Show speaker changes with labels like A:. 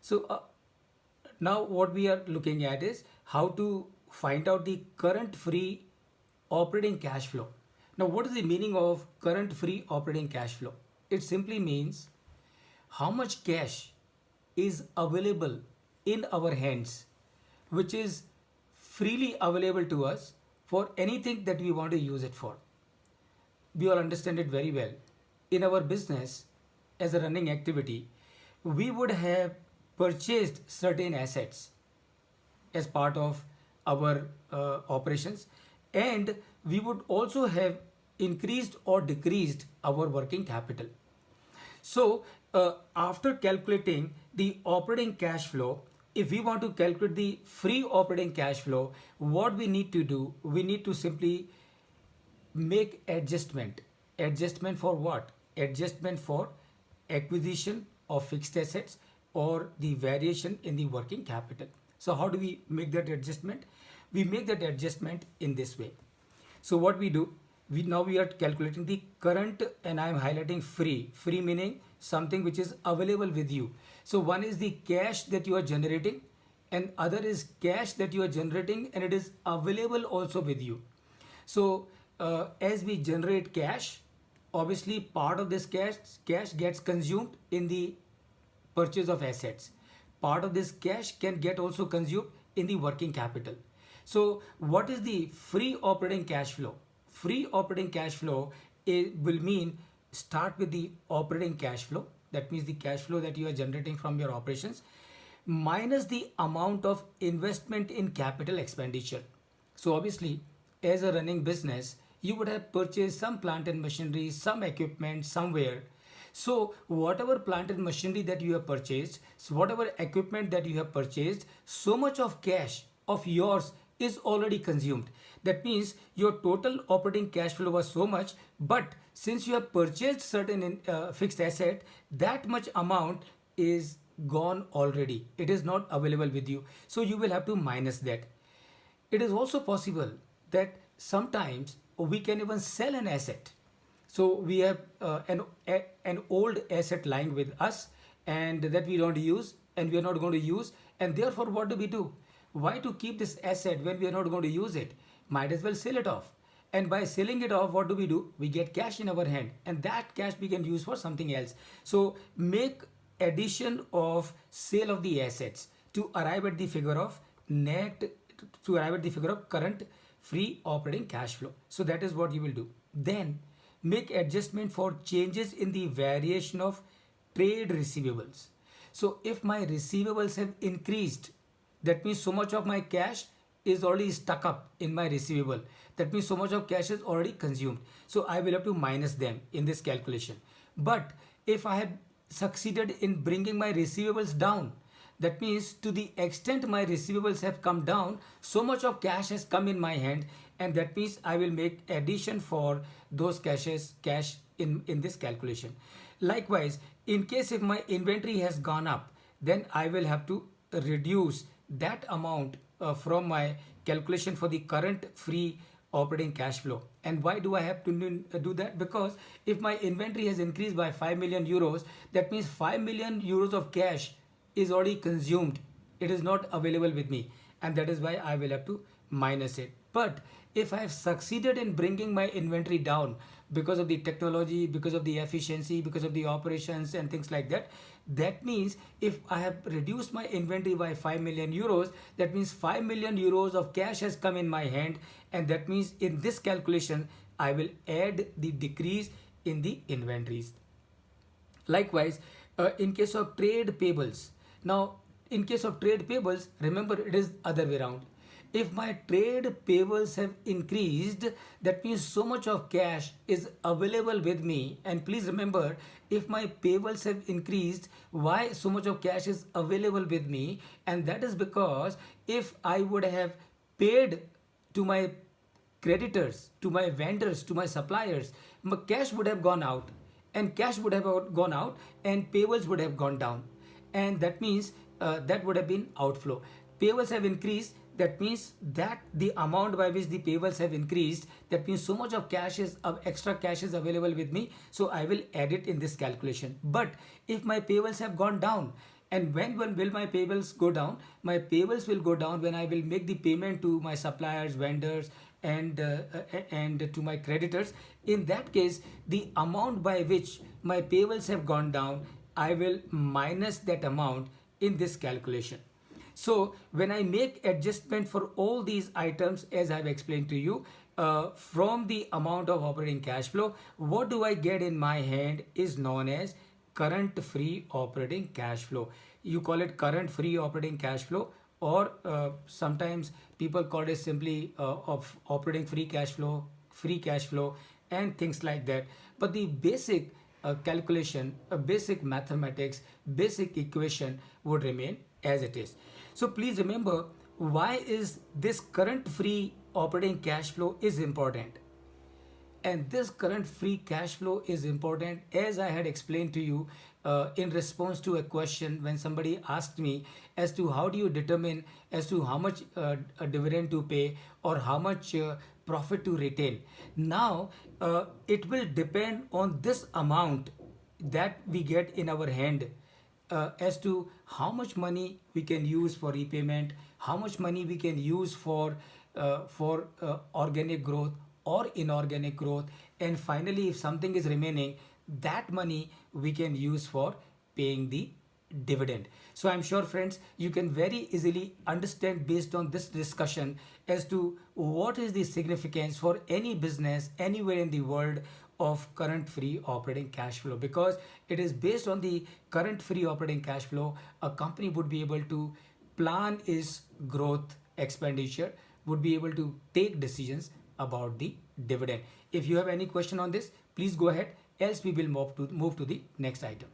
A: So now what we are looking at is how to find out the current free operating cash flow. Now, what is the meaning of current free operating cash flow? It simply means how much cash is available in our hands, which is freely available to us for anything that we want to use it for. We all understand it very well. In our business, as a running activity, we would have purchased certain assets as part of our operations, and we would also have increased or decreased our working capital. So, after calculating the operating cash flow, if we want to calculate the free operating cash flow, what we need to do, we need to simply make adjustment. Adjustment for what? Adjustment for acquisition of fixed assets or the variation in the working capital. So how do we make that adjustment? We make that adjustment in this way. So what we do, we are calculating the current, and I am highlighting free. Free meaning something which is available with you. So one is the cash that you are generating, and other is cash that you are generating and it is available also with you. So as we generate cash, obviously part of this cash gets consumed in the purchase of assets. Part of this cash can get also consumed in the working capital. So what is the free operating cash flow? Free operating cash flow will mean start with the operating cash flow. That means the cash flow that you are generating from your operations minus the amount of investment in capital expenditure. So obviously, as a running business, you would have purchased some plant and machinery, some equipment somewhere. So whatever plant and machinery that you have purchased, so whatever equipment that you have purchased, so much of cash of yours is already consumed. That means your total operating cash flow was so much, but since you have purchased certain fixed asset, that much amount is gone already. It is not available with you. So you will have to minus that. It is also possible that sometimes we can even sell an asset. So we have an old asset lying with us and that we don't use and we are not going to use, and therefore what do we do? Why to keep this asset when we are not going to use it? Might as well sell it off. And by selling it off, what do? We get cash in our hand, and that cash we can use for something else. So make addition of sale of the assets to arrive at the figure of net, to arrive at the figure of current free operating cash flow. So that is what you will do. Then make adjustment for changes in the variation of trade receivables. So if my receivables have increased, that means so much of my cash is already stuck up in my receivable. That means so much of cash is already consumed. So I will have to minus them in this calculation. But if I have succeeded in bringing my receivables down, that means to the extent my receivables have come down, so much of cash has come in my hand, and that means I will make addition for those cash in this calculation. Likewise, in case if my inventory has gone up, then I will have to reduce that amount from my calculation for the current free operating cash flow. And why do I have to do that? Because if my inventory has increased by 5 million euros, that means 5 million euros of cash is already consumed. It is not available with me, and that is why I will have to minus it. But if I have succeeded in bringing my inventory down because of the technology, because of the efficiency, because of the operations and things like that, that means if I have reduced my inventory by 5 million euros, that means 5 million euros of cash has come in my hand, and that means in this calculation I will add the decrease in the inventories. Likewise, in case of trade payables, now in case of trade payables, remember it is other way around. If my trade payables have increased, that means so much of cash is available with me. And please remember, if my payables have increased, why so much of cash is available with me? And that is because if I would have paid to my creditors, to my vendors, to my suppliers, my cash would have gone out, and cash would have gone out, and payables would have gone down, and that means that would have been outflow. Payables have increased, that means that the amount by which the payables have increased, that means so much of cash is extra cash is available with me, so I will add it in this calculation. But if my payables have gone down And when will my payables go down? My payables will go down when I will make the payment to my suppliers, vendors, and to my creditors. In that case, the amount by which my payables have gone down, I will minus that amount in this calculation. So when I make adjustment for all these items, as I've explained to you, from the amount of operating cash flow, what do I get in my hand is known as current free operating cash flow. You call it current free operating cash flow, or sometimes people call it simply of operating free cash flow, and things like that. But the basic calculation, basic mathematics, basic equation would remain as it is. So please remember, why is this current free operating cash flow is important? And this current free cash flow is important, as I had explained to you in response to a question when somebody asked me as to how do you determine as to how much a dividend to pay or how much profit to retain. Now, it will depend on this amount that we get in our hand, as to how much money we can use for repayment, how much money we can use for organic growth or inorganic growth, and finally, if something is remaining, that money we can use for paying the dividend. So I'm sure, friends, you can very easily understand based on this discussion as to what is the significance for any business anywhere in the world of current free operating cash flow, because it is based on the current free operating cash flow a company would be able to plan its growth expenditure, would be able to take decisions about the dividend. If you have any question on this, please go ahead, else we will move to the next item.